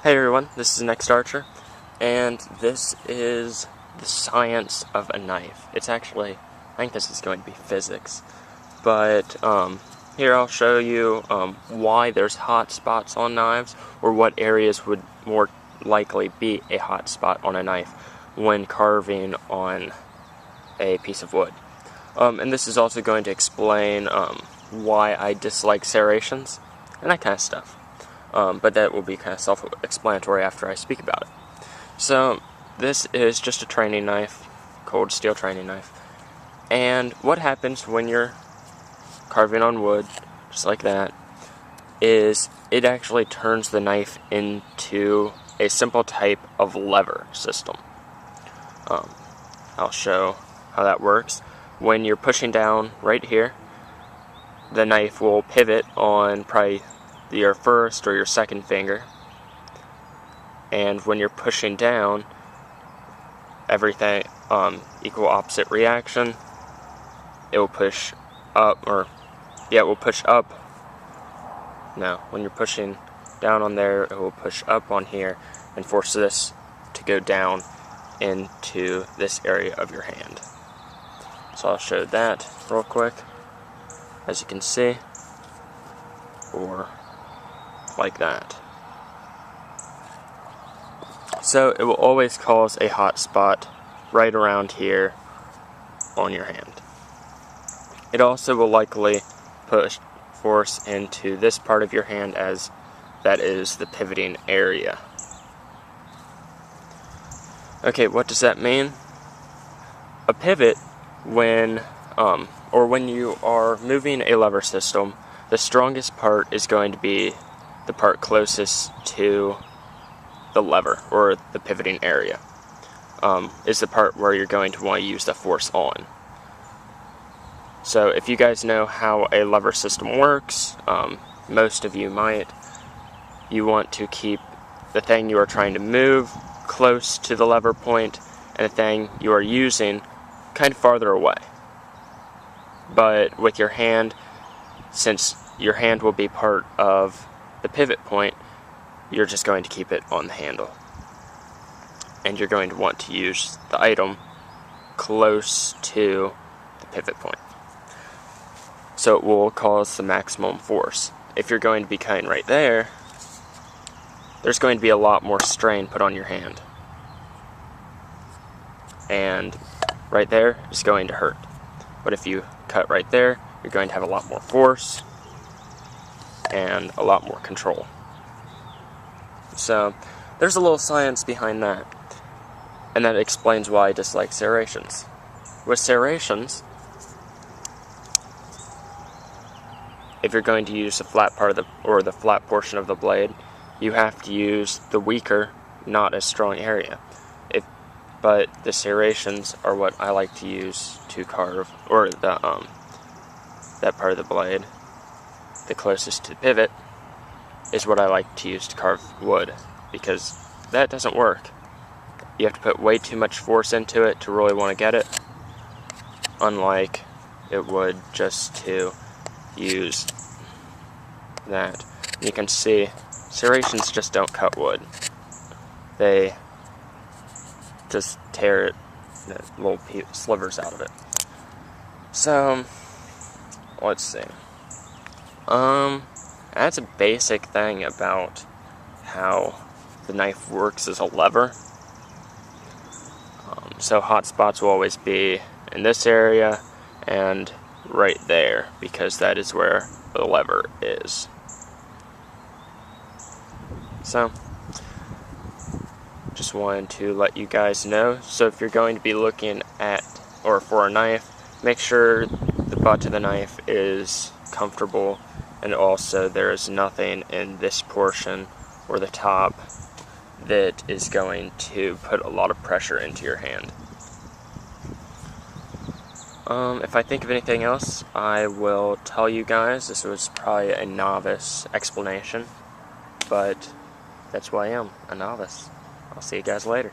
Hey everyone, this is Next Archer, and this is the science of a knife. It's actually, I think this is going to be physics, but here I'll show you why there's hot spots on knives, or what areas would more likely be a hot spot on a knife when carving on a piece of wood. And this is also going to explain why I dislike serrations, and that kind of stuff. But that will be kind of self-explanatory after I speak about it. So, this is just a training knife, cold steel training knife. And what happens when you're carving on wood, just like that, is it actually turns the knife into a simple type of lever system. I'll show how that works. When you're pushing down right here, the knife will pivot on probably your first or your second finger, and when you're pushing down, everything equal opposite reaction. It will push up, it will push up. Now, when you're pushing down on there, it will push up on here and force this to go down into this area of your hand. So I'll show that real quick, as you can see, or like that. So it will always cause a hot spot right around here on your hand. It also will likely push force into this part of your hand, as that is the pivoting area. Okay, what does that mean? A pivot, when you are moving a lever system, the strongest part is going to be the part closest to the lever, or the pivoting area, is the part where you're going to want to use the force on. So if you guys know how a lever system works, most of you might, you want to keep the thing you are trying to move close to the lever point, and the thing you are using kind of farther away. But with your hand, since your hand will be part of the pivot point, you're just going to keep it on the handle. And you're going to want to use the item close to the pivot point, so it will cause the maximum force. If you're going to be cutting right there, there's going to be a lot more strain put on your hand. And right there is going to hurt. But if you cut right there, you're going to have a lot more force and a lot more control. So there's a little science behind that, and that explains why I dislike serrations. With serrations, if you're going to use the flat part of the flat portion of the blade, you have to use the weaker, not as strong area. But the serrations are what I like to use to carve, or that part of the blade, the closest to the pivot, is what I like to use to carve wood, because that doesn't work. You have to put way too much force into it to really want to get it, unlike it would just to use that. You can see serrations just don't cut wood. They just tear it, little slivers out of it. So, let's see. That's a basic thing about how the knife works as a lever. So hot spots will always be in this area and right there, because that is where the lever is. So, just wanted to let you guys know. So if you're going to be looking at, or for a knife, make sure the butt of the knife is comfortable, and also there is nothing in this portion or the top that is going to put a lot of pressure into your hand. If I think of anything else, I will tell you guys. This was probably a novice explanation, but that's who I am, a novice. I'll see you guys later.